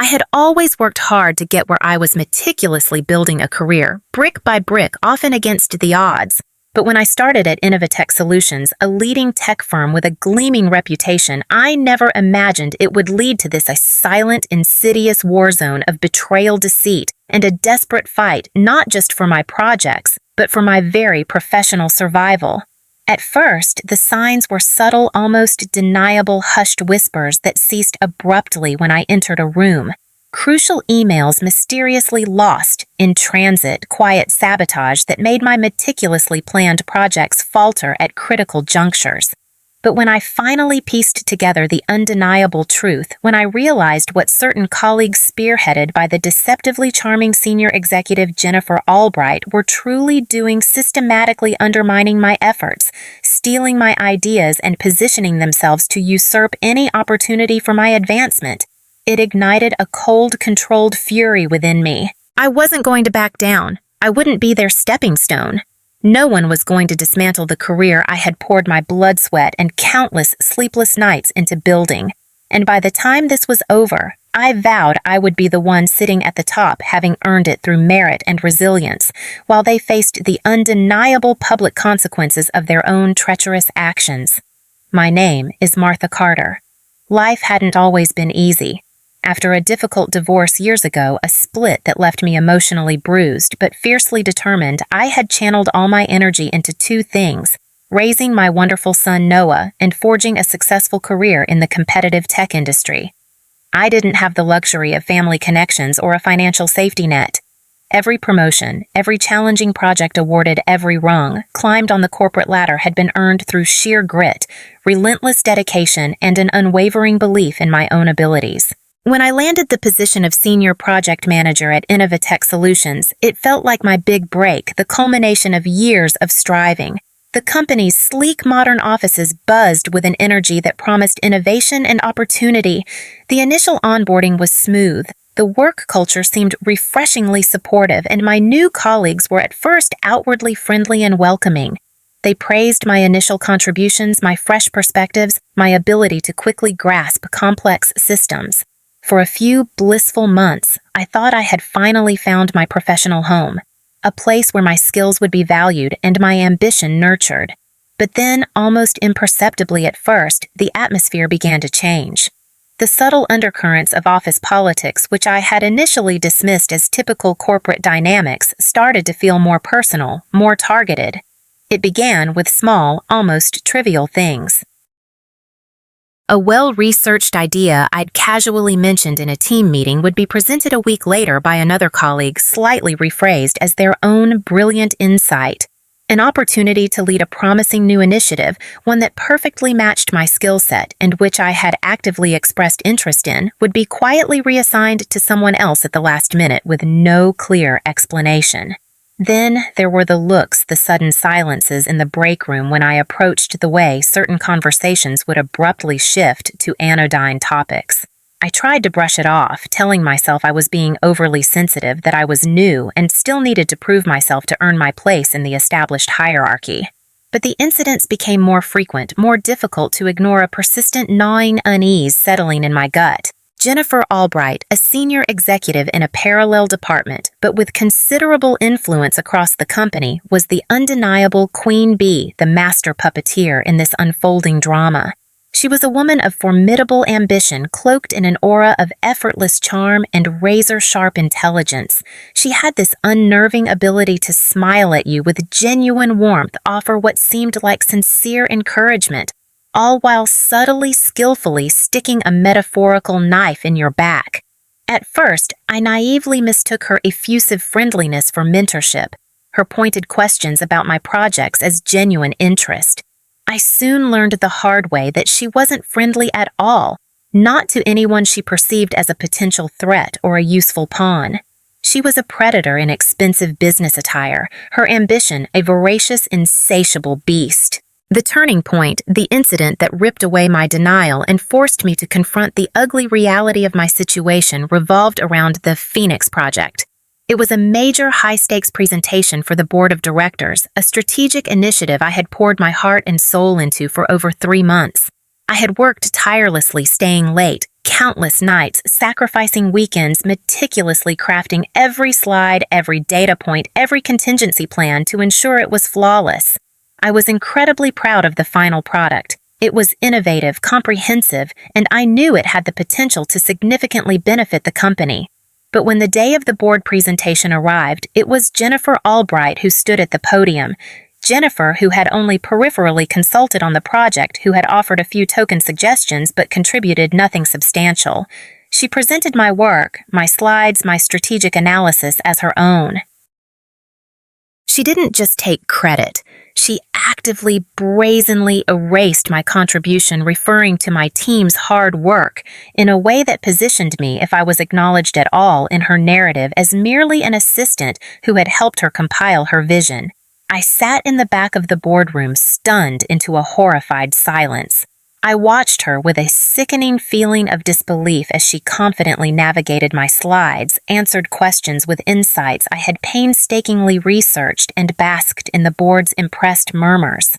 had always worked hard to get where I was meticulously building a career, brick by brick, often against the odds. But when I started at Innovatech Solutions, a leading tech firm with a gleaming reputation, I never imagined it would lead to this silent, insidious war zone of betrayal, deceit, and a desperate fight not just for my projects, but for my very professional survival. At first, the signs were subtle, almost deniable hushed whispers that ceased abruptly when I entered a room. Crucial emails mysteriously lost in transit, quiet sabotage that made my meticulously planned projects falter at critical junctures. But when I finally pieced together the undeniable truth, when I realized what certain colleagues spearheaded by the deceptively charming senior executive Jennifer Albright were truly doing, systematically undermining my efforts, stealing my ideas, and positioning themselves to usurp any opportunity for my advancement, it ignited a cold, controlled fury within me. I wasn't going to back down. I wouldn't be their stepping stone. No one was going to dismantle the career I had poured my blood, sweat, and countless sleepless nights into building. And by the time this was over, I vowed I would be the one sitting at the top, having earned it through merit and resilience, while they faced the undeniable public consequences of their own treacherous actions. My name is Martha Carter. Life hadn't always been easy. After a difficult divorce years ago, a split that left me emotionally bruised but fiercely determined, I had channeled all my energy into two things: raising my wonderful son Noah and forging a successful career in the competitive tech industry. I didn't have the luxury of family connections or a financial safety net. Every promotion, every challenging project awarded, every rung climbed on the corporate ladder had been earned through sheer grit, relentless dedication, and an unwavering belief in my own abilities. When I landed the position of Senior Project Manager at Innovatech Solutions, it felt like my big break, the culmination of years of striving. The company's sleek modern offices buzzed with an energy that promised innovation and opportunity. The initial onboarding was smooth. The work culture seemed refreshingly supportive, and my new colleagues were at first outwardly friendly and welcoming. They praised my initial contributions, my fresh perspectives, my ability to quickly grasp complex systems. For a few blissful months, I thought I had finally found my professional home, a place where my skills would be valued and my ambition nurtured. But then, almost imperceptibly at first, the atmosphere began to change. The subtle undercurrents of office politics, which I had initially dismissed as typical corporate dynamics, started to feel more personal, more targeted. It began with small, almost trivial things. A well-researched idea I'd casually mentioned in a team meeting would be presented a week later by another colleague, slightly rephrased as their own brilliant insight. An opportunity to lead a promising new initiative, one that perfectly matched my skill set and which I had actively expressed interest in, would be quietly reassigned to someone else at the last minute with no clear explanation. Then there were the looks, the sudden silences in the break room when I approached the way certain conversations would abruptly shift to anodyne topics. I tried to brush it off, telling myself I was being overly sensitive, that I was new and still needed to prove myself to earn my place in the established hierarchy. But the incidents became more frequent, more difficult to ignore, a persistent gnawing unease settling in my gut. Jennifer Albright, a senior executive in a parallel department, but with considerable influence across the company, was the undeniable queen bee, the master puppeteer in this unfolding drama. She was a woman of formidable ambition, cloaked in an aura of effortless charm and razor-sharp intelligence. She had this unnerving ability to smile at you with genuine warmth, offer what seemed like sincere encouragement, all while subtly, skillfully sticking a metaphorical knife in your back. At first, I naively mistook her effusive friendliness for mentorship, her pointed questions about my projects as genuine interest. I soon learned the hard way that she wasn't friendly at all, not to anyone she perceived as a potential threat or a useful pawn. She was a predator in expensive business attire, her ambition a voracious, insatiable beast. The turning point, the incident that ripped away my denial and forced me to confront the ugly reality of my situation, revolved around the Phoenix Project. It was a major high-stakes presentation for the board of directors, a strategic initiative I had poured my heart and soul into for over 3 months. I had worked tirelessly, staying late, countless nights, sacrificing weekends, meticulously crafting every slide, every data point, every contingency plan to ensure it was flawless. I was incredibly proud of the final product. It was innovative, comprehensive, and I knew it had the potential to significantly benefit the company. But when the day of the board presentation arrived, it was Jennifer Albright who stood at the podium. Jennifer, who had only peripherally consulted on the project, who had offered a few token suggestions but contributed nothing substantial. She presented my work, my slides, my strategic analysis as her own. She didn't just take credit. She actively, brazenly erased my contribution, referring to my team's hard work in a way that positioned me, if I was acknowledged at all in her narrative, as merely an assistant who had helped her compile her vision. I sat in the back of the boardroom, stunned into a horrified silence. I watched her with a sickening feeling of disbelief as she confidently navigated my slides, answered questions with insights I had painstakingly researched, and basked in the board's impressed murmurs.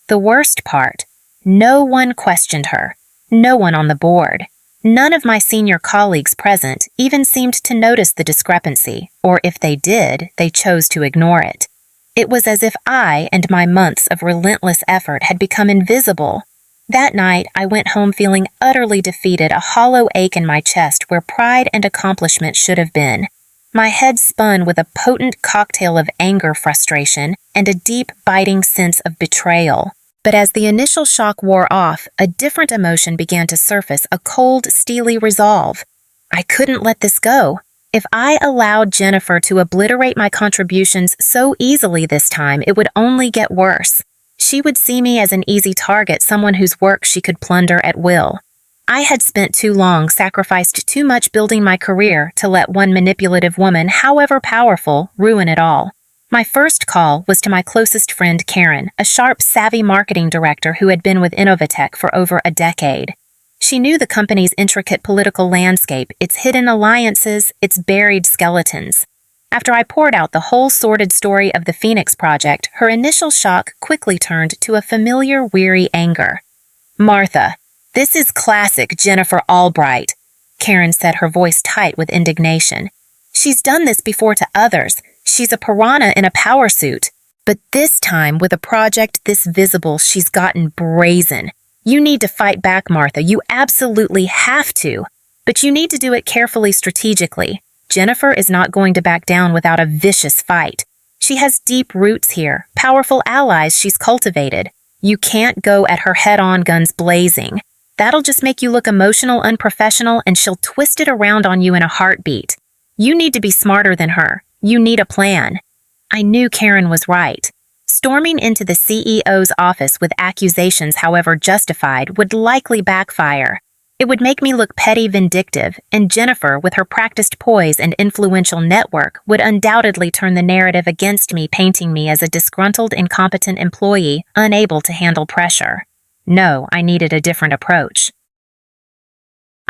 The worst part, no one questioned her. No one on the board. None of my senior colleagues present even seemed to notice the discrepancy, or if they did, they chose to ignore it. It was as if I and my months of relentless effort had become invisible. That night, I went home feeling utterly defeated, a hollow ache in my chest where pride and accomplishment should have been. My head spun with a potent cocktail of anger, frustration, and a deep, biting sense of betrayal. But as the initial shock wore off, a different emotion began to surface, a cold, steely resolve. I couldn't let this go. If I allowed Jennifer to obliterate my contributions so easily this time, it would only get worse. She would see me as an easy target, someone whose work she could plunder at will. I had spent too long, sacrificed too much building my career to let one manipulative woman, however powerful, ruin it all. My first call was to my closest friend Karen, a sharp, savvy marketing director who had been with Innovatech for over a decade. She knew the company's intricate political landscape, its hidden alliances, its buried skeletons. After I poured out the whole sordid story of the Phoenix Project, her initial shock quickly turned to a familiar, weary anger. "Martha, this is classic Jennifer Albright," Karen said, her voice tight with indignation. "She's done this before to others. She's a piranha in a power suit. But this time, with a project this visible, she's gotten brazen. You need to fight back, Martha. You absolutely have to. But you need to do it carefully, strategically. Jennifer is not going to back down without a vicious fight. She has deep roots here, powerful allies she's cultivated. You can't go at her head-on, guns blazing. That'll just make you look emotional, unprofessional, and she'll twist it around on you in a heartbeat. You need to be smarter than her. You need a plan." I knew Karen was right. Storming into the CEO's office with accusations, however justified, would likely backfire. It would make me look petty, vindictive, and Jennifer, with her practiced poise and influential network, would undoubtedly turn the narrative against me, painting me as a disgruntled, incompetent employee, unable to handle pressure. No, I needed a different approach.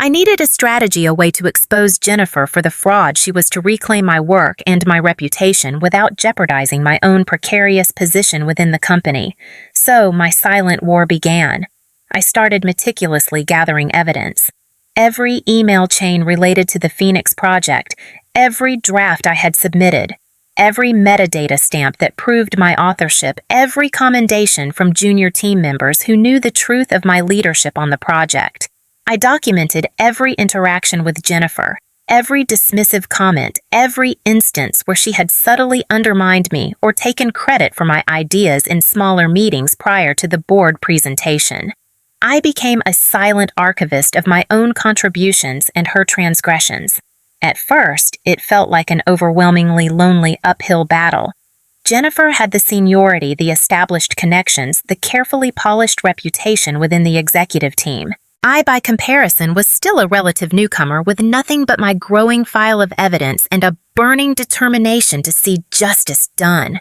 I needed a strategy, a way to expose Jennifer for the fraud she was, to reclaim my work and my reputation without jeopardizing my own precarious position within the company. So my silent war began. I started meticulously gathering evidence. Every email chain related to the Phoenix Project, every draft I had submitted, every metadata stamp that proved my authorship, every commendation from junior team members who knew the truth of my leadership on the project. I documented every interaction with Jennifer, every dismissive comment, every instance where she had subtly undermined me or taken credit for my ideas in smaller meetings prior to the board presentation. I became a silent archivist of my own contributions and her transgressions. At first, it felt like an overwhelmingly lonely uphill battle. Jennifer had the seniority, the established connections, the carefully polished reputation within the executive team. I, by comparison, was still a relative newcomer with nothing but my growing file of evidence and a burning determination to see justice done.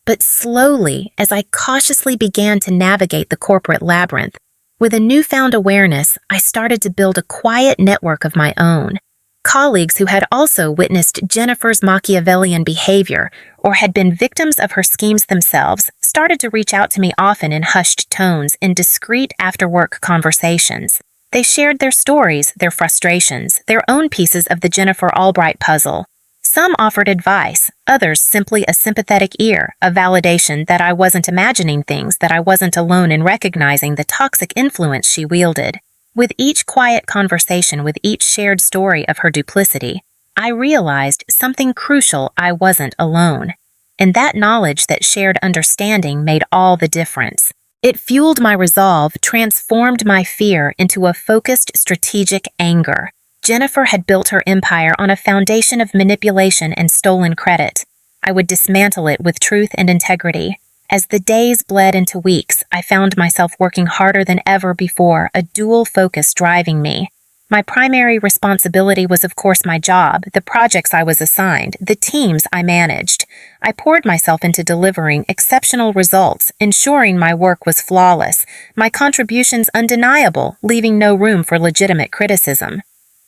But slowly, as I cautiously began to navigate the corporate labyrinth, with a newfound awareness, I started to build a quiet network of my own. Colleagues who had also witnessed Jennifer's Machiavellian behavior or had been victims of her schemes themselves started to reach out to me, often in hushed tones, in discreet after-work conversations. They shared their stories, their frustrations, their own pieces of the Jennifer Albright puzzle. Some offered advice, others simply a sympathetic ear, a validation that I wasn't imagining things, that I wasn't alone in recognizing the toxic influence she wielded. With each quiet conversation, with each shared story of her duplicity, I realized something crucial: I wasn't alone. And that knowledge, that shared understanding, made all the difference. It fueled my resolve, transformed my fear into a focused, strategic anger. Jennifer had built her empire on a foundation of manipulation and stolen credit. I would dismantle it with truth and integrity. As the days bled into weeks, I found myself working harder than ever before, a dual focus driving me. My primary responsibility was, of course, my job, the projects I was assigned, the teams I managed. I poured myself into delivering exceptional results, ensuring my work was flawless, my contributions undeniable, leaving no room for legitimate criticism.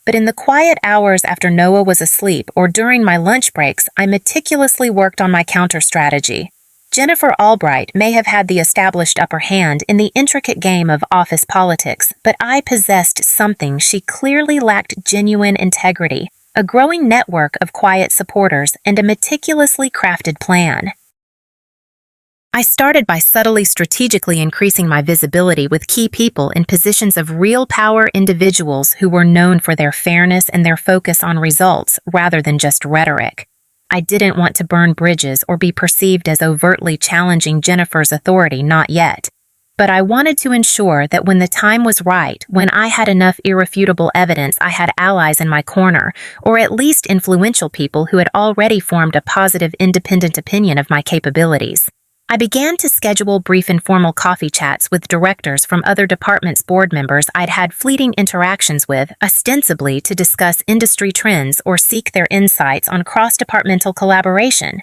But in the quiet hours after Noah was asleep or during my lunch breaks, I meticulously worked on my counter-strategy. Jennifer Albright may have had the established upper hand in the intricate game of office politics, but I possessed something she clearly lacked: genuine integrity, a growing network of quiet supporters, and a meticulously crafted plan. I started by subtly, strategically increasing my visibility with key people in positions of real power, individuals who were known for their fairness and their focus on results rather than just rhetoric. I didn't want to burn bridges or be perceived as overtly challenging Jennifer's authority, not yet. But I wanted to ensure that when the time was right, when I had enough irrefutable evidence, I had allies in my corner, or at least influential people who had already formed a positive, independent opinion of my capabilities. I began to schedule brief informal coffee chats with directors from other departments, board members I'd had fleeting interactions with, ostensibly to discuss industry trends or seek their insights on cross-departmental collaboration.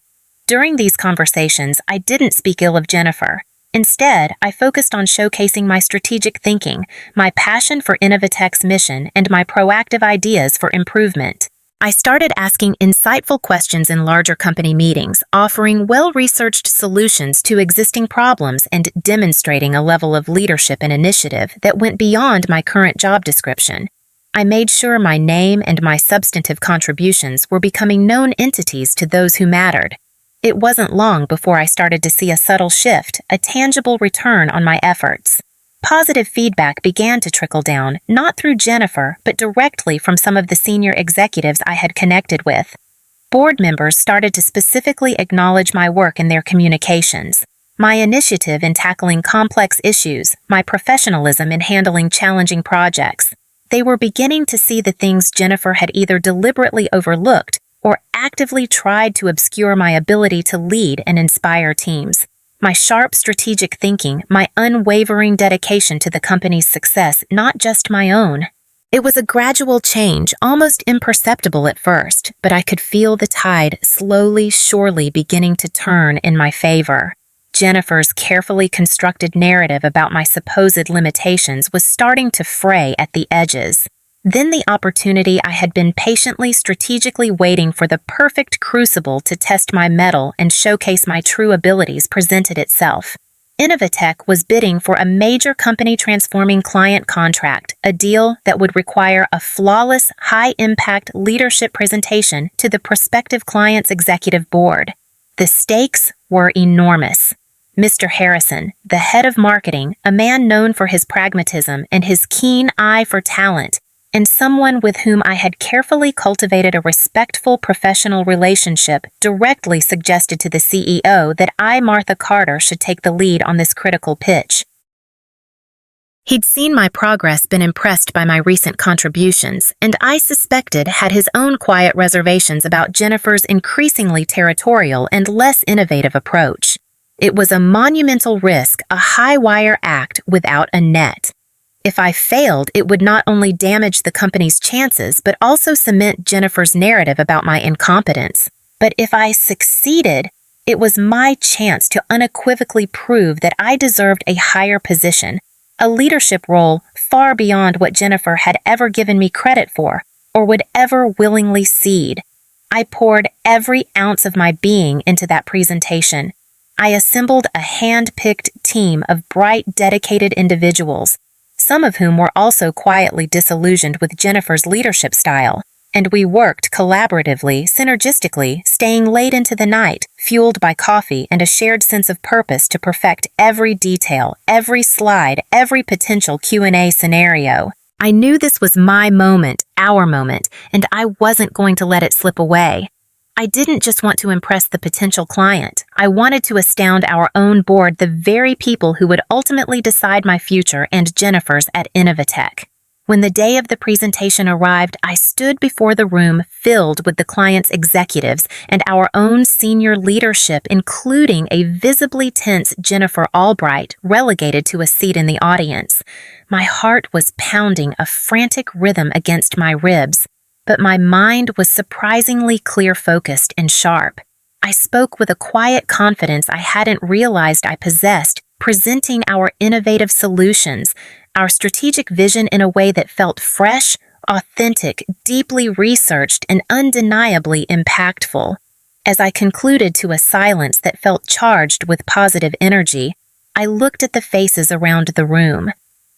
During these conversations, I didn't speak ill of Jennifer. Instead, I focused on showcasing my strategic thinking, my passion for Innovatech's mission, and my proactive ideas for improvement. I started asking insightful questions in larger company meetings, offering well-researched solutions to existing problems, and demonstrating a level of leadership and initiative that went beyond my current job description. I made sure my name and my substantive contributions were becoming known entities to those who mattered. It wasn't long before I started to see a subtle shift, a tangible return on my efforts. Positive feedback began to trickle down, not through Jennifer, but directly from some of the senior executives I had connected with. Board members started to specifically acknowledge my work in their communications, my initiative in tackling complex issues, my professionalism in handling challenging projects. They were beginning to see the things Jennifer had either deliberately overlooked or actively tried to obscure: my ability to lead and inspire teams, my sharp strategic thinking, my unwavering dedication to the company's success, not just my own. It was a gradual change, almost imperceptible at first, but I could feel the tide slowly, surely beginning to turn in my favor. Jennifer's carefully constructed narrative about my supposed limitations was starting to fray at the edges. Then the opportunity I had been patiently, strategically waiting for, the perfect crucible to test my mettle and showcase my true abilities, presented itself. Innovatech was bidding for a major company transforming client contract, a deal that would require a flawless, high-impact leadership presentation to the prospective client's executive board. The stakes were enormous. Mr. Harrison, the head of marketing, a man known for his pragmatism and his keen eye for talent, and someone with whom I had carefully cultivated a respectful professional relationship, directly suggested to the CEO that I, Martha Carter, should take the lead on this critical pitch. He'd seen my progress, been impressed by my recent contributions, and I suspected had his own quiet reservations about Jennifer's increasingly territorial and less innovative approach. It was a monumental risk, a high-wire act without a net. If I failed, it would not only damage the company's chances, but also cement Jennifer's narrative about my incompetence. But if I succeeded, it was my chance to unequivocally prove that I deserved a higher position, a leadership role far beyond what Jennifer had ever given me credit for, or would ever willingly cede. I poured every ounce of my being into that presentation. I assembled a hand-picked team of bright, dedicated individuals, some of whom were also quietly disillusioned with Jennifer's leadership style. And we worked collaboratively, synergistically, staying late into the night, fueled by coffee and a shared sense of purpose to perfect every detail, every slide, every potential Q&A scenario. I knew this was my moment, our moment, and I wasn't going to let it slip away. I didn't just want to impress the potential client. I wanted to astound our own board, the very people who would ultimately decide my future and Jennifer's at Innovatech. When the day of the presentation arrived, I stood before the room filled with the client's executives and our own senior leadership, including a visibly tense Jennifer Albright, relegated to a seat in the audience. My heart was pounding a frantic rhythm against my ribs, but my mind was surprisingly clear-focused and sharp. I spoke with a quiet confidence I hadn't realized I possessed, presenting our innovative solutions, our strategic vision in a way that felt fresh, authentic, deeply researched, and undeniably impactful. As I concluded to a silence that felt charged with positive energy, I looked at the faces around the room.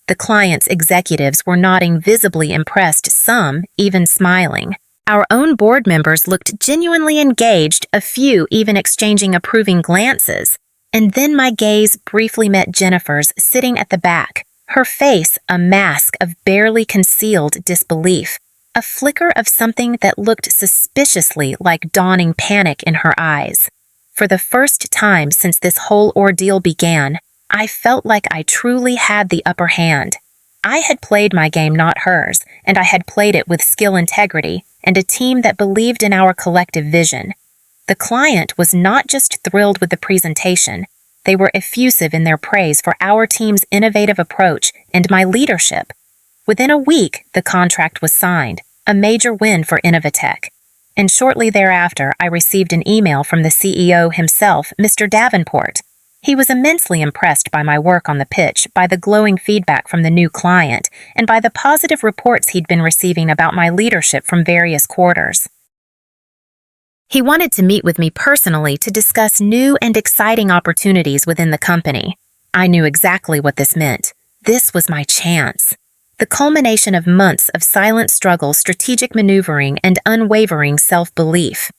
The client's executives were nodding, visibly impressed, some even smiling. Our own board members looked genuinely engaged, a few even exchanging approving glances. And then my gaze briefly met Jennifer's, sitting at the back, her face a mask of barely concealed disbelief, a flicker of something that looked suspiciously like dawning panic in her eyes. For the first time since this whole ordeal began, I felt like I truly had the upper hand. I had played my game, not hers, and I had played it with skill, integrity, and a team that believed in our collective vision. The client was not just thrilled with the presentation, they were effusive in their praise for our team's innovative approach and my leadership. Within a week, the contract was signed, a major win for Innovatech. And shortly thereafter, I received an email from the CEO himself, Mr. Davenport. He was immensely impressed by my work on the pitch, by the glowing feedback from the new client, and by the positive reports he'd been receiving about my leadership from various quarters. He wanted to meet with me personally to discuss new and exciting opportunities within the company. I knew exactly what this meant. This was my chance. The culmination of months of silent struggle, strategic maneuvering, and unwavering self-belief.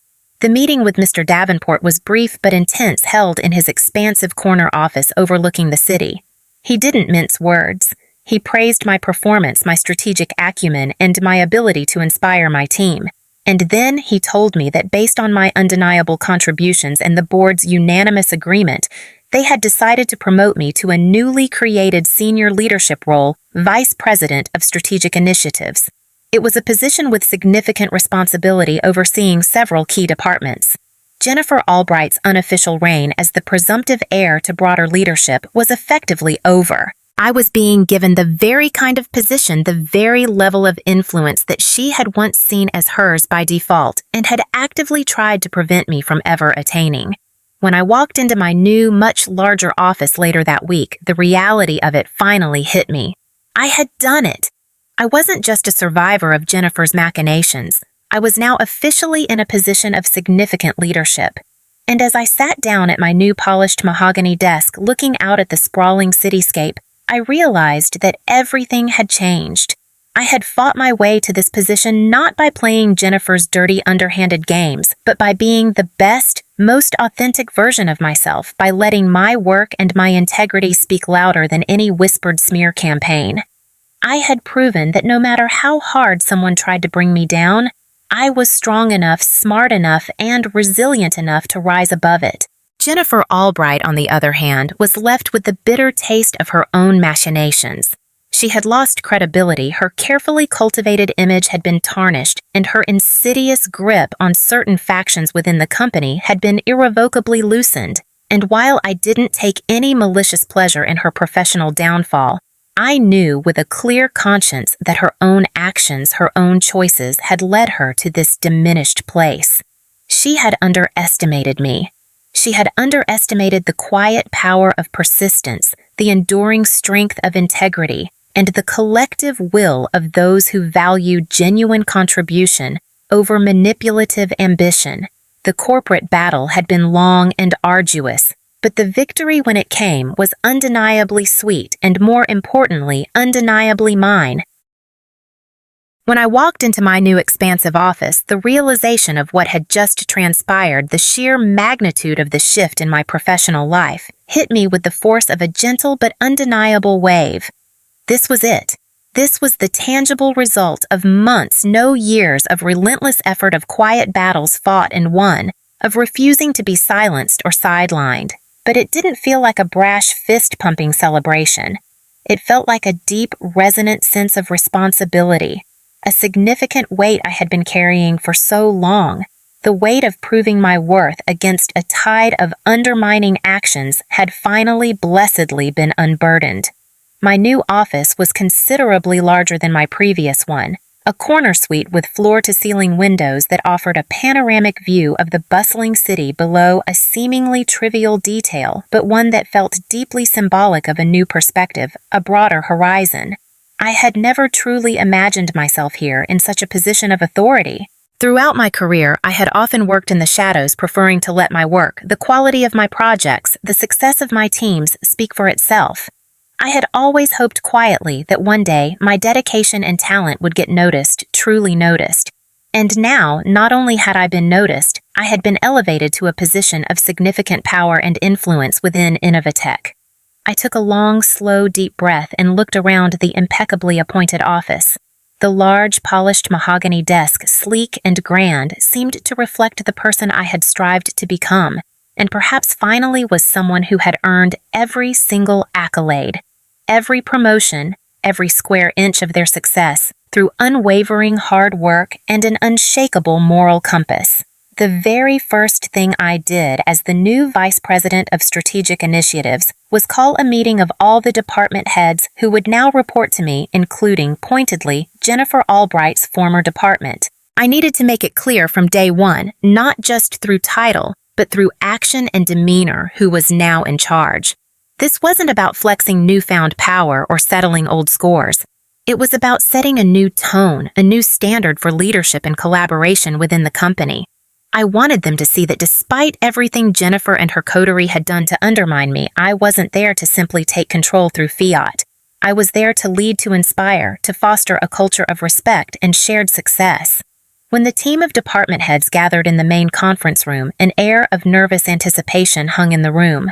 The meeting with Mr. Davenport was brief but intense, held in his expansive corner office overlooking the city. He didn't mince words. He praised my performance, my strategic acumen, and my ability to inspire my team. And then he told me that based on my undeniable contributions and the board's unanimous agreement, they had decided to promote me to a newly created senior leadership role, Vice President of Strategic Initiatives. It was a position with significant responsibility overseeing several key departments. Jennifer Albright's unofficial reign as the presumptive heir to broader leadership was effectively over. I was being given the very kind of position, the very level of influence that she had once seen as hers by default and had actively tried to prevent me from ever attaining. When I walked into my new, much larger office later that week, the reality of it finally hit me. I had done it. I wasn't just a survivor of Jennifer's machinations. I was now officially in a position of significant leadership. And as I sat down at my new polished mahogany desk looking out at the sprawling cityscape, I realized that everything had changed. I had fought my way to this position not by playing Jennifer's dirty, underhanded games, but by being the best, most authentic version of myself, by letting my work and my integrity speak louder than any whispered smear campaign. I had proven that no matter how hard someone tried to bring me down, I was strong enough, smart enough, and resilient enough to rise above it. Jennifer Albright, on the other hand, was left with the bitter taste of her own machinations. She had lost credibility, her carefully cultivated image had been tarnished, and her insidious grip on certain factions within the company had been irrevocably loosened. And while I didn't take any malicious pleasure in her professional downfall, I knew with a clear conscience that her own actions, her own choices, had led her to this diminished place. She had underestimated me. She had underestimated the quiet power of persistence, the enduring strength of integrity, and the collective will of those who value genuine contribution over manipulative ambition. The corporate battle had been long and arduous, But the victory when it came was undeniably sweet and, more importantly, undeniably mine. When I walked into my new expansive office, the realization of what had just transpired, the sheer magnitude of the shift in my professional life, hit me with the force of a gentle but undeniable wave. This was it. This was the tangible result of months, no years, of relentless effort, of quiet battles fought and won, of refusing to be silenced or sidelined. But it didn't feel like a brash fist-pumping celebration. It felt like a deep, resonant sense of responsibility. A significant weight I had been carrying for so long. The weight of proving my worth against a tide of undermining actions had finally, blessedly been unburdened. My new office was considerably larger than my previous one, a corner suite with floor-to-ceiling windows that offered a panoramic view of the bustling city below, a seemingly trivial detail, but one that felt deeply symbolic of a new perspective, a broader horizon. I had never truly imagined myself here in such a position of authority. Throughout my career, I had often worked in the shadows, preferring to let my work, the quality of my projects, the success of my teams speak for itself. I had always hoped quietly that one day my dedication and talent would get noticed, truly noticed. And now, not only had I been noticed, I had been elevated to a position of significant power and influence within Innovatech. I took a long, slow, deep breath and looked around the impeccably appointed office. The large, polished mahogany desk, sleek and grand, seemed to reflect the person I had strived to become, and perhaps finally was someone who had earned every single accolade, every promotion, every square inch of their success, through unwavering hard work and an unshakable moral compass. The very first thing I did as the new Vice President of Strategic Initiatives was call a meeting of all the department heads who would now report to me, including, pointedly, Jennifer Albright's former department. I needed to make it clear from day one, not just through title, but through action and demeanor, who was now in charge. This wasn't about flexing newfound power or settling old scores. It was about setting a new tone, a new standard for leadership and collaboration within the company. I wanted them to see that despite everything Jennifer and her coterie had done to undermine me, I wasn't there to simply take control through fiat. I was there to lead, to inspire, to foster a culture of respect and shared success. When the team of department heads gathered in the main conference room, an air of nervous anticipation hung in the room.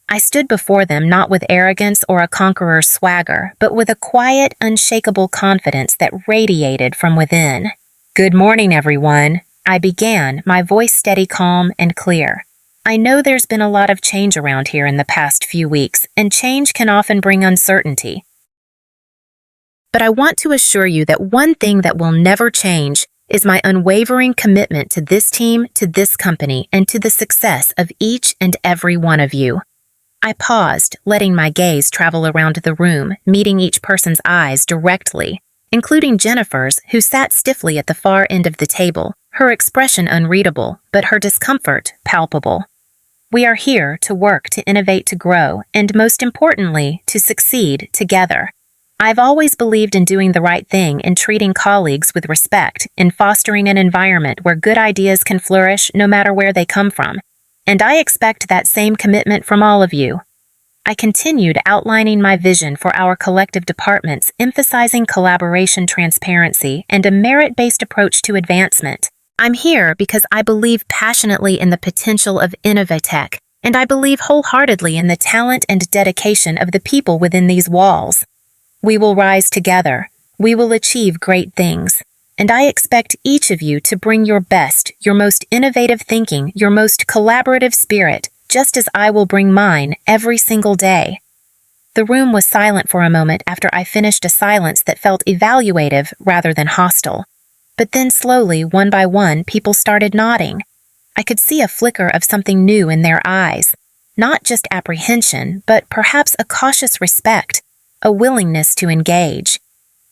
I stood before them not with arrogance or a conqueror's swagger, but with a quiet, unshakable confidence that radiated from within. "Good morning, everyone," I began, my voice steady, calm, and clear. "I know there's been a lot of change around here in the past few weeks, and change can often bring uncertainty. But I want to assure you that one thing that will never change is my unwavering commitment to this team, to this company, and to the success of each and every one of you." I paused, letting my gaze travel around the room, meeting each person's eyes directly, including Jennifer's, who sat stiffly at the far end of the table, her expression unreadable, but her discomfort palpable. We are here to work, to innovate, to grow, and most importantly, to succeed together. I've always believed in doing the right thing, in treating colleagues with respect, in fostering an environment where good ideas can flourish no matter where they come from. And I expect that same commitment from all of you. I continued outlining my vision for our collective departments, emphasizing collaboration, transparency, and a merit-based approach to advancement. I'm here because I believe passionately in the potential of Innovatech, and I believe wholeheartedly in the talent and dedication of the people within these walls. We will rise together. We will achieve great things. And I expect each of you to bring your best, your most innovative thinking, your most collaborative spirit, just as I will bring mine every single day. The room was silent for a moment after I finished, a silence that felt evaluative rather than hostile. But then slowly, one by one, people started nodding. I could see a flicker of something new in their eyes. Not just apprehension, but perhaps a cautious respect, a willingness to engage.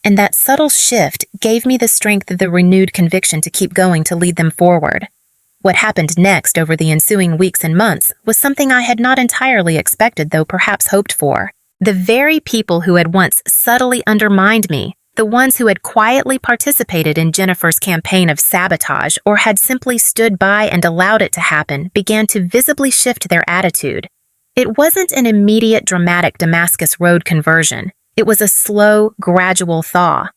And that subtle shift gave me the strength of the renewed conviction to keep going, to lead them forward. What happened next over the ensuing weeks and months was something I had not entirely expected, though perhaps hoped for. The very people who had once subtly undermined me, the ones who had quietly participated in Jennifer's campaign of sabotage or had simply stood by and allowed it to happen, began to visibly shift their attitude. It wasn't an immediate dramatic Damascus Road conversion. It was a slow, gradual thaw.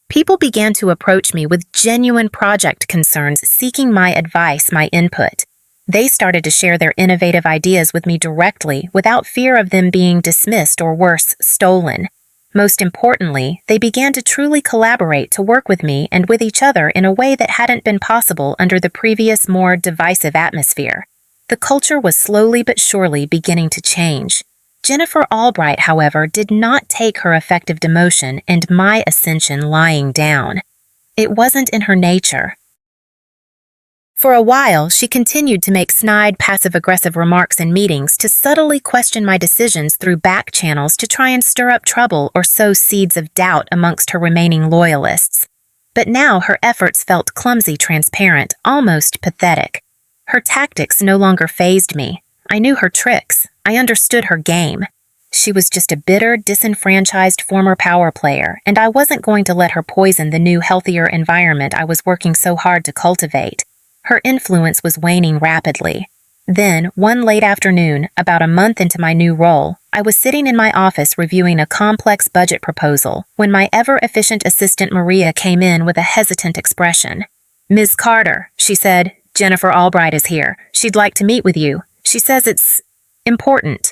People began to approach me with genuine project concerns, seeking my advice, my input. They started to share their innovative ideas with me directly without fear of them being dismissed or worse, stolen. Most importantly, they began to truly collaborate to work with me and with each other in a way that hadn't been possible under the previous, more divisive atmosphere. The culture was slowly but surely beginning to change. Jennifer Albright, however, did not take her effective demotion and my ascension lying down. It wasn't in her nature. For a while, she continued to make snide, passive-aggressive remarks in meetings to subtly question my decisions through back channels to try and stir up trouble or sow seeds of doubt amongst her remaining loyalists. But now her efforts felt clumsy, transparent, almost pathetic. Her tactics no longer fazed me. I knew her tricks. I understood her game. She was just a bitter, disenfranchised former power player, and I wasn't going to let her poison the new, healthier environment I was working so hard to cultivate. Her influence was waning rapidly. Then, one late afternoon, about a month into my new role, I was sitting in my office reviewing a complex budget proposal when my ever-efficient assistant Maria came in with a hesitant expression. "Ms. Carter," she said, "Jennifer Albright is here. She'd like to meet with you. She says it's important."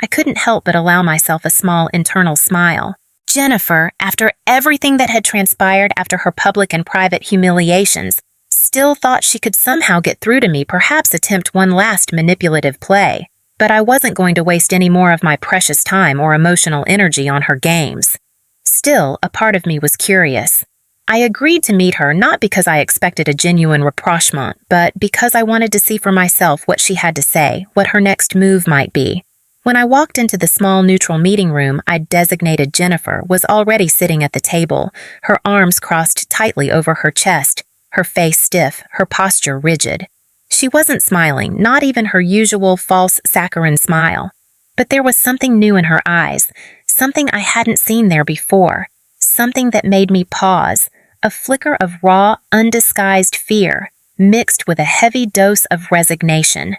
I couldn't help but allow myself a small internal smile. Jennifer, after everything that had transpired after her public and private humiliations, still thought she could somehow get through to me, perhaps attempt one last manipulative play. But I wasn't going to waste any more of my precious time or emotional energy on her games. Still, a part of me was curious. I agreed to meet her not because I expected a genuine rapprochement, but because I wanted to see for myself what she had to say, what her next move might be. When I walked into the small neutral meeting room I'd designated, Jennifer was already sitting at the table, her arms crossed tightly over her chest, her face stiff, her posture rigid. She wasn't smiling, not even her usual false saccharine smile. But there was something new in her eyes, something I hadn't seen there before, something that made me pause, a flicker of raw, undisguised fear, mixed with a heavy dose of resignation.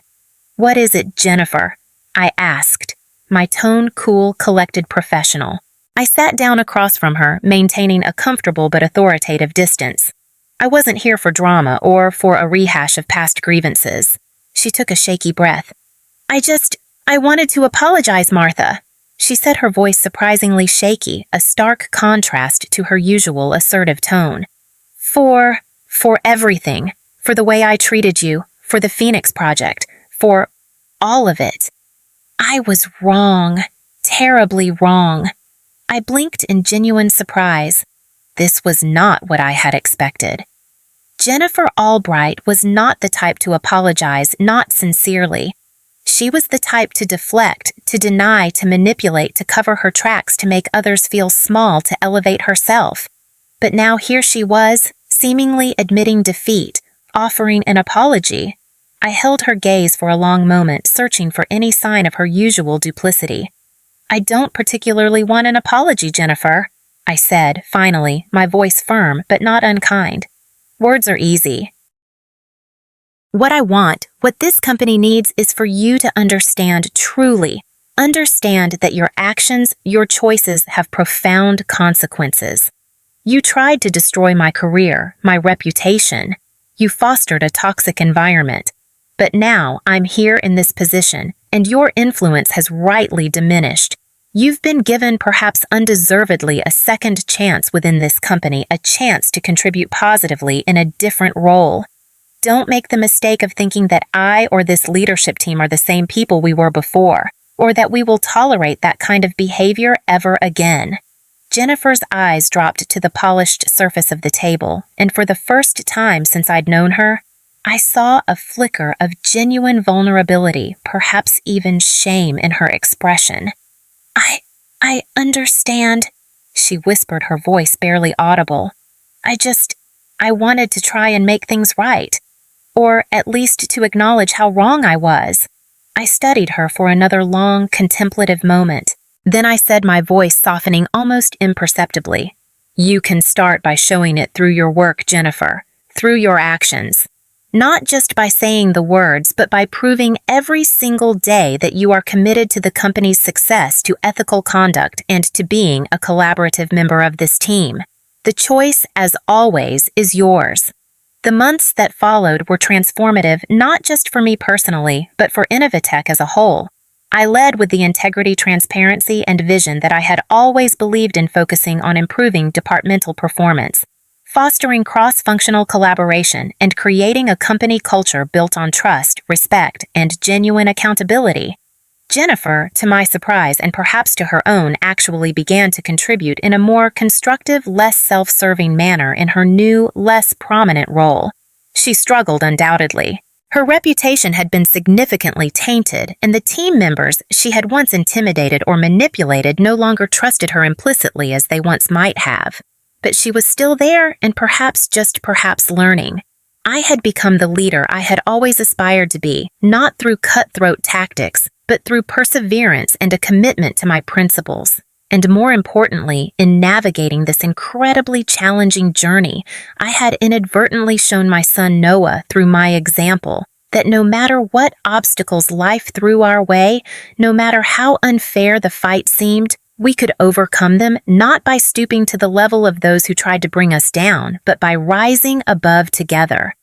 "What is it, Jennifer?" I asked, my tone cool, collected, professional. I sat down across from her, maintaining a comfortable but authoritative distance. I wasn't here for drama or for a rehash of past grievances. She took a shaky breath. I wanted to apologize, Martha." She said, her voice surprisingly shaky, a stark contrast to her usual assertive tone. For everything. For the way I treated you. For the Phoenix Project. For all of it. I was wrong. Terribly wrong. I blinked in genuine surprise. This was not what I had expected. Jennifer Albright was not the type to apologize, not sincerely. She was the type to deflect, to deny, to manipulate, to cover her tracks, to make others feel small, to elevate herself. But now here she was, seemingly admitting defeat, offering an apology. I held her gaze for a long moment, searching for any sign of her usual duplicity. "I don't particularly want an apology, Jennifer," I said, finally, my voice firm but not unkind. "Words are easy. What this company needs is for you to understand truly. Understand that your actions, your choices have profound consequences. You tried to destroy my career, my reputation. You fostered a toxic environment. But now I'm here in this position, and your influence has rightly diminished. You've been given, perhaps undeservedly, a second chance within this company, a chance to contribute positively in a different role. Don't make the mistake of thinking that I or this leadership team are the same people we were before, or that we will tolerate that kind of behavior ever again." Jennifer's eyes dropped to the polished surface of the table, and for the first time since I'd known her, I saw a flicker of genuine vulnerability, perhaps even shame in her expression. I understand," she whispered, her voice barely audible. I wanted to try and make things right. Or at least to acknowledge how wrong I was." I studied her for another long, contemplative moment. Then I said, my voice softening almost imperceptibly, "You can start by showing it through your work, Jennifer, through your actions. not just by saying the words, but by proving every single day that you are committed to the company's success, to ethical conduct, and to being a collaborative member of this team. The choice, as always, is yours. The months that followed were transformative not just for me personally, but for Innovatech as a whole. I led with the integrity, transparency, and vision that I had always believed in, focusing on improving departmental performance, fostering cross-functional collaboration, and creating a company culture built on trust, respect, and genuine accountability. Jennifer, to my surprise and perhaps to her own, actually began to contribute in a more constructive, less self-serving manner in her new, less prominent role. She struggled undoubtedly. Her reputation had been significantly tainted, and the team members she had once intimidated or manipulated no longer trusted her implicitly as they once might have. But she was still there and perhaps learning. I had become the leader I had always aspired to be, not through cutthroat tactics, but through perseverance and a commitment to my principles. And more importantly, in navigating this incredibly challenging journey, I had inadvertently shown my son Noah through my example that no matter what obstacles life threw our way, no matter how unfair the fight seemed, we could overcome them not by stooping to the level of those who tried to bring us down, but by rising above together.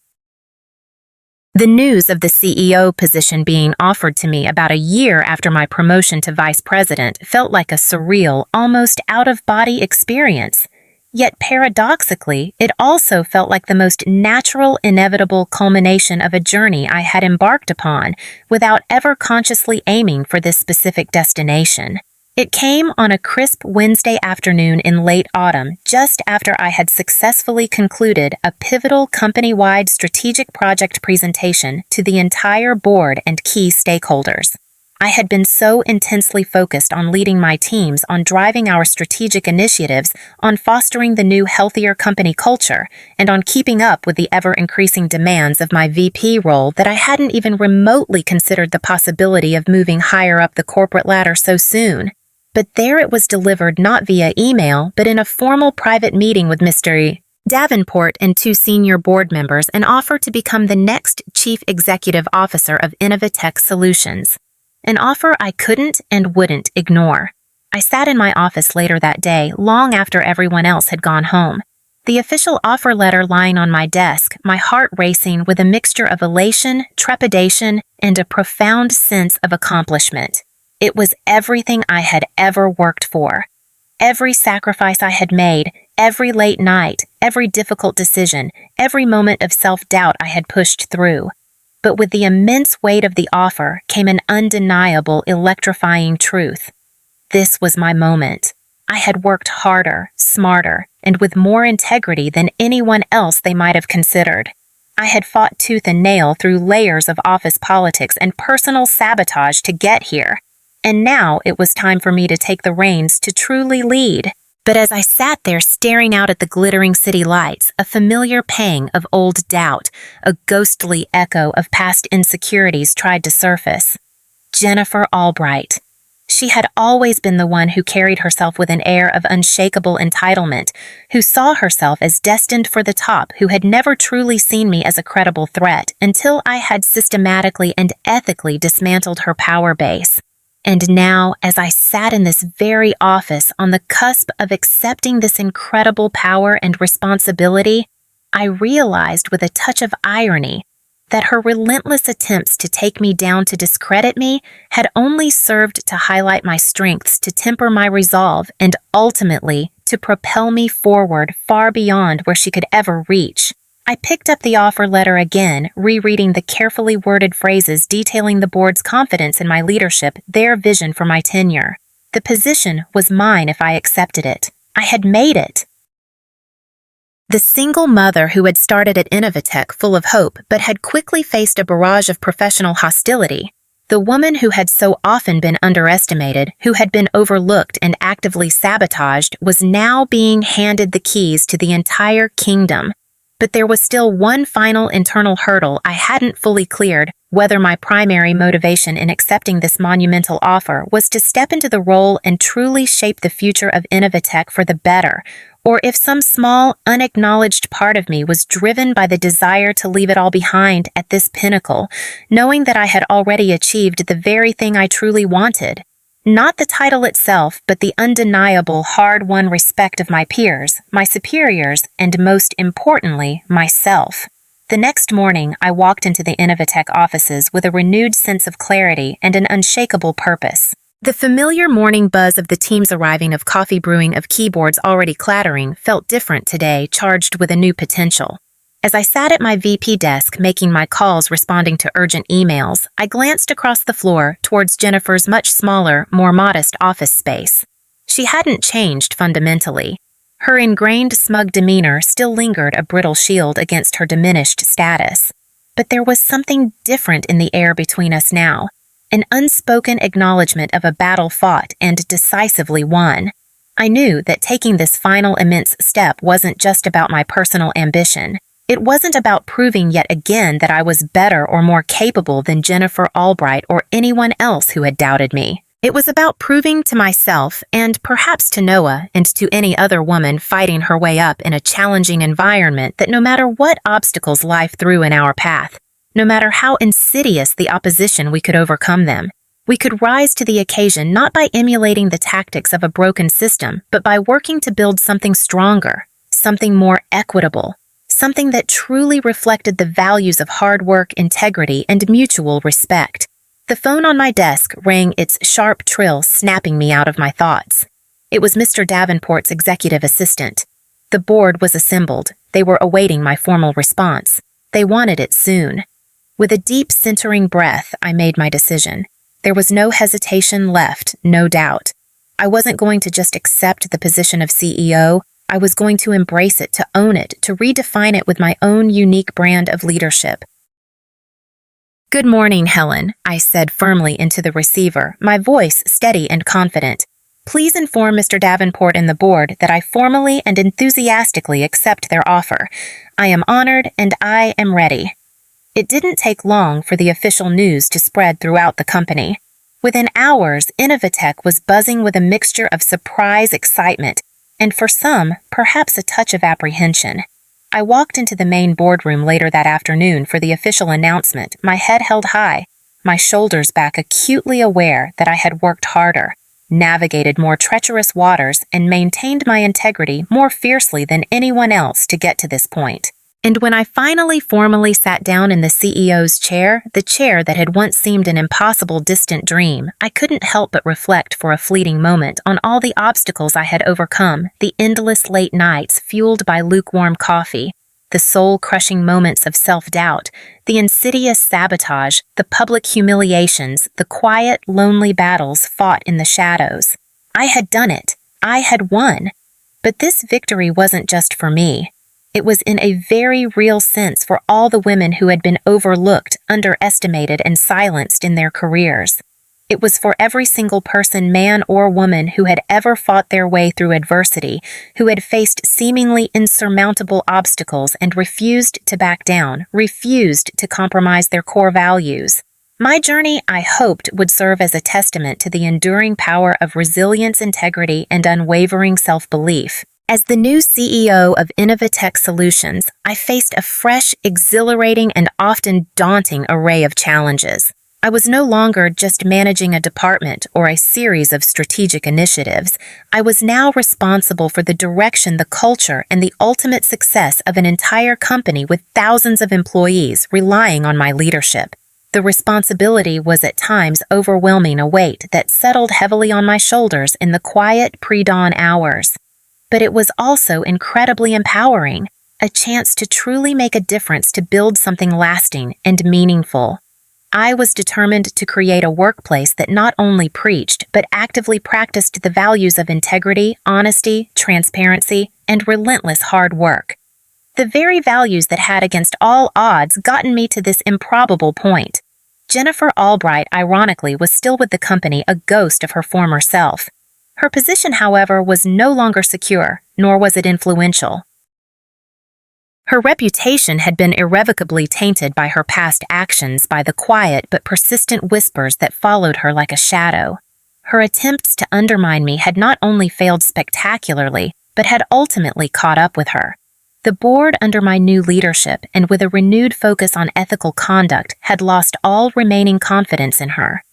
The news of the CEO position being offered to me about a year after my promotion to vice president felt like a surreal, almost out-of-body experience. Yet paradoxically, it also felt like the most natural, inevitable culmination of a journey I had embarked upon without ever consciously aiming for this specific destination. It came on a crisp Wednesday afternoon in late autumn, just after I had successfully concluded a pivotal company-wide strategic project presentation to the entire board and key stakeholders. I had been so intensely focused on leading my teams, on driving our strategic initiatives, on fostering the new, healthier company culture, and on keeping up with the ever-increasing demands of my VP role that I hadn't even remotely considered the possibility of moving higher up the corporate ladder so soon. But there it was, delivered not via email, but in a formal private meeting with Mr. Davenport and 2 senior board members, an offer to become the next Chief Executive Officer of Innovatech Solutions. An offer I couldn't and wouldn't ignore. I sat in my office later that day, long after everyone else had gone home. The official offer letter lying on my desk, my heart racing with a mixture of elation, trepidation, and a profound sense of accomplishment. It was everything I had ever worked for. Every sacrifice I had made, every late night, every difficult decision, every moment of self-doubt I had pushed through. But with the immense weight of the offer came an undeniable, electrifying truth. This was my moment. I had worked harder, smarter, and with more integrity than anyone else they might have considered. I had fought tooth and nail through layers of office politics and personal sabotage to get here. And now it was time for me to take the reins to truly lead. But as I sat there staring out at the glittering city lights, a familiar pang of old doubt, a ghostly echo of past insecurities tried to surface. Jennifer Albright. She had always been the one who carried herself with an air of unshakable entitlement, who saw herself as destined for the top, who had never truly seen me as a credible threat until I had systematically and ethically dismantled her power base. And now, as I sat in this very office on the cusp of accepting this incredible power and responsibility, I realized with a touch of irony that her relentless attempts to take me down, to discredit me, had only served to highlight my strengths, to temper my resolve, and ultimately to propel me forward far beyond where she could ever reach. I picked up the offer letter again, rereading the carefully worded phrases detailing the board's confidence in my leadership, their vision for my tenure. The position was mine if I accepted it. I had made it. The single mother who had started at Innovatech full of hope but had quickly faced a barrage of professional hostility, the woman who had so often been underestimated, who had been overlooked and actively sabotaged, was now being handed the keys to the entire kingdom. But there was still one final internal hurdle I hadn't fully cleared: whether my primary motivation in accepting this monumental offer was to step into the role and truly shape the future of Innovatech for the better, or if some small, unacknowledged part of me was driven by the desire to leave it all behind at this pinnacle, knowing that I had already achieved the very thing I truly wanted. Not the title itself, but the undeniable, hard-won respect of my peers, my superiors, and most importantly, myself. The next morning, I walked into the Innovatech offices with a renewed sense of clarity and an unshakable purpose. The familiar morning buzz of the team's arriving, of coffee brewing, of keyboards already clattering, felt different today, charged with a new potential. As I sat at my VP desk making my calls, responding to urgent emails, I glanced across the floor towards Jennifer's much smaller, more modest office space. She hadn't changed fundamentally. Her ingrained smug demeanor still lingered a brittle shield against her diminished status. But there was something different in the air between us now, an unspoken acknowledgement of a battle fought and decisively won. I knew that taking this final immense step wasn't just about my personal ambition. It wasn't about proving yet again that I was better or more capable than Jennifer Albright or anyone else who had doubted me. It was about proving to myself, and perhaps to Noah and to any other woman fighting her way up in a challenging environment, that no matter what obstacles life threw in our path, no matter how insidious the opposition, we could overcome them. We could rise to the occasion not by emulating the tactics of a broken system, but by working to build something stronger, something more equitable, something that truly reflected the values of hard work, integrity, and mutual respect. The phone on my desk rang its sharp trill, snapping me out of my thoughts. It was Mr. Davenport's executive assistant. The board was assembled. They were awaiting my formal response. They wanted it soon. With a deep, centering breath, I made my decision. There was no hesitation left, no doubt. I wasn't going to just accept the position of CEO. I was going to embrace it, to own it, to redefine it with my own unique brand of leadership. "Good morning, Helen," I said firmly into the receiver, my voice steady and confident. "Please inform Mr. Davenport and the board that I formally and enthusiastically accept their offer. I am honored and I am ready." It didn't take long for the official news to spread throughout the company. Within hours, Innovatech was buzzing with a mixture of surprise, excitement, and for some, perhaps a touch of apprehension. I walked into the main boardroom later that afternoon for the official announcement, my head held high, my shoulders back, acutely aware that I had worked harder, navigated more treacherous waters, and maintained my integrity more fiercely than anyone else to get to this point. And when I finally formally sat down in the CEO's chair, the chair that had once seemed an impossible distant dream, I couldn't help but reflect for a fleeting moment on all the obstacles I had overcome, the endless late nights fueled by lukewarm coffee, the soul-crushing moments of self-doubt, the insidious sabotage, the public humiliations, the quiet, lonely battles fought in the shadows. I had done it. I had won. But this victory wasn't just for me. It was in a very real sense for all the women who had been overlooked, underestimated, and silenced in their careers. It was for every single person, man or woman, who had ever fought their way through adversity, who had faced seemingly insurmountable obstacles and refused to back down, refused to compromise their core values. My journey, I hoped, would serve as a testament to the enduring power of resilience, integrity, and unwavering self-belief. As the new CEO of Innovatech Solutions, I faced a fresh, exhilarating, and often daunting array of challenges. I was no longer just managing a department or a series of strategic initiatives. I was now responsible for the direction, the culture, and the ultimate success of an entire company with thousands of employees relying on my leadership. The responsibility was at times overwhelming, a weight that settled heavily on my shoulders in the quiet pre-dawn hours. But it was also incredibly empowering, a chance to truly make a difference, to build something lasting and meaningful. I was determined to create a workplace that not only preached but actively practiced the values of integrity, honesty, transparency, and relentless hard work. The very values that had, against all odds, gotten me to this improbable point. Jennifer Albright, ironically, was still with the company, a ghost of her former self. Her position, however, was no longer secure, nor was it influential. Her reputation had been irrevocably tainted by her past actions, by the quiet but persistent whispers that followed her like a shadow. Her attempts to undermine me had not only failed spectacularly, but had ultimately caught up with her. The board under my new leadership and with a renewed focus on ethical conduct had lost all remaining confidence in her.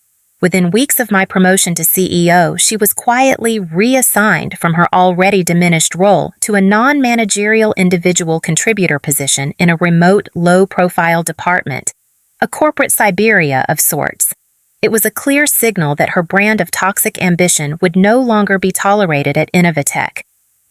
Within weeks of my promotion to CEO, she was quietly reassigned from her already diminished role to a non-managerial individual contributor position in a remote, low-profile department, a corporate Siberia of sorts. It was a clear signal that her brand of toxic ambition would no longer be tolerated at Innovatech.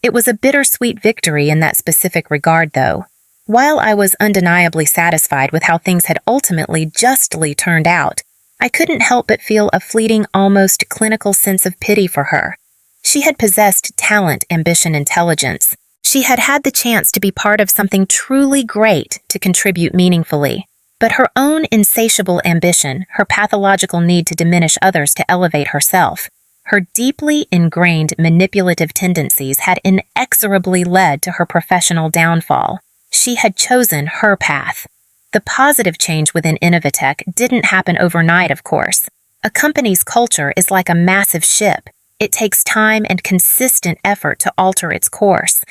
It was a bittersweet victory in that specific regard, though. While I was undeniably satisfied with how things had ultimately justly turned out, I couldn't help but feel a fleeting, almost clinical sense of pity for her. She had possessed talent, ambition, intelligence. She had had the chance to be part of something truly great to contribute meaningfully. But her own insatiable ambition, her pathological need to diminish others to elevate herself, her deeply ingrained manipulative tendencies had inexorably led to her professional downfall. She had chosen her path. The positive change within Innovatech didn't happen overnight, of course. A company's culture is like a massive ship. It takes time and consistent effort to alter its course.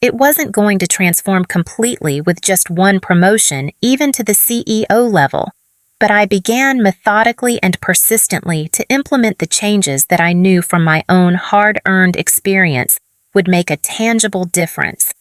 It wasn't going to transform completely with just one promotion, even to the CEO level. But I began methodically and persistently to implement the changes that I knew from my own hard-earned experience would make a tangible difference.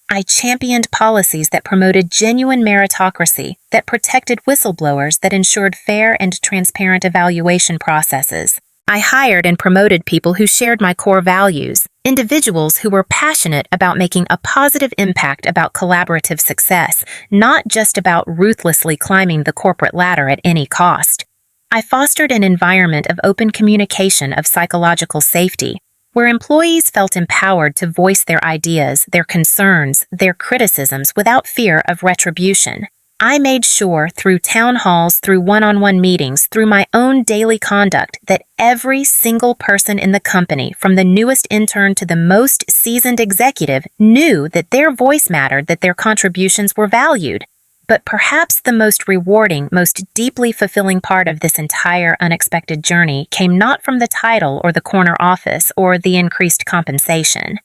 I championed policies that promoted genuine meritocracy, that protected whistleblowers, that ensured fair and transparent evaluation processes. I hired and promoted people who shared my core values, individuals who were passionate about making a positive impact about collaborative success, not just about ruthlessly climbing the corporate ladder at any cost. I fostered an environment of open communication, of psychological safety, where employees felt empowered to voice their ideas, their concerns, their criticisms without fear of retribution. I made sure through town halls, through one-on-one meetings, through my own daily conduct, that every single person in the company, from the newest intern to the most seasoned executive, knew that their voice mattered, that their contributions were valued. But perhaps the most rewarding, most deeply fulfilling part of this entire unexpected journey came not from the title or the corner office or the increased compensation.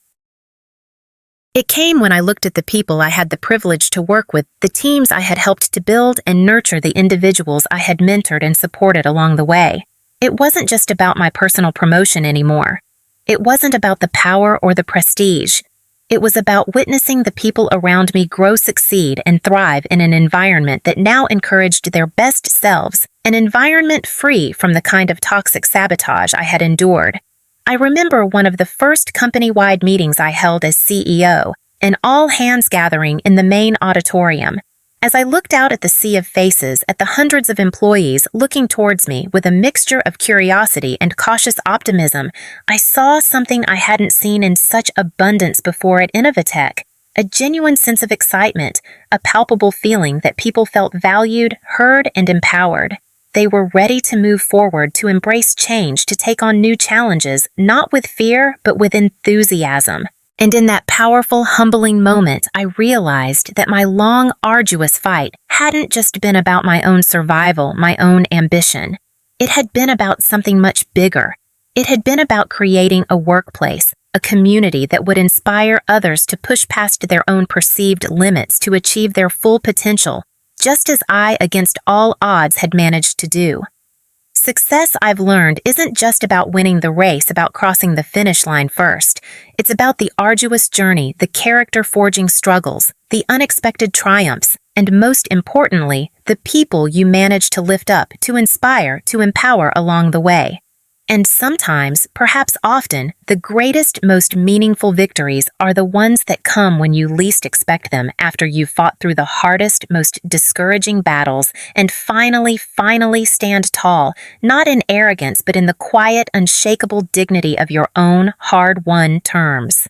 It came when I looked at the people I had the privilege to work with, the teams I had helped to build and nurture, the individuals I had mentored and supported along the way. It wasn't just about my personal promotion anymore. It wasn't about the power or the prestige. It was about witnessing the people around me grow, succeed, and thrive in an environment that now encouraged their best selves, an environment free from the kind of toxic sabotage I had endured. I remember one of the first company-wide meetings I held as CEO, an all-hands gathering in the main auditorium. As I looked out at the sea of faces, at the hundreds of employees looking towards me with a mixture of curiosity and cautious optimism, I saw something I hadn't seen in such abundance before at Innovatech, a genuine sense of excitement, a palpable feeling that people felt valued, heard, and empowered. They were ready to move forward, to embrace change, to take on new challenges, not with fear, but with enthusiasm. And in that powerful, humbling moment, I realized that my long, arduous fight hadn't just been about my own survival, my own ambition. It had been about something much bigger. It had been about creating a workplace, a community that would inspire others to push past their own perceived limits to achieve their full potential, just as I, against all odds, had managed to do. Success, I've learned, isn't just about winning the race, about crossing the finish line first. It's about the arduous journey, the character-forging struggles, the unexpected triumphs, and most importantly, the people you manage to lift up, to inspire, to empower along the way. And sometimes, perhaps often, the greatest, most meaningful victories are the ones that come when you least expect them, after you've fought through the hardest, most discouraging battles and finally stand tall, not in arrogance but in the quiet, unshakable dignity of your own hard-won terms.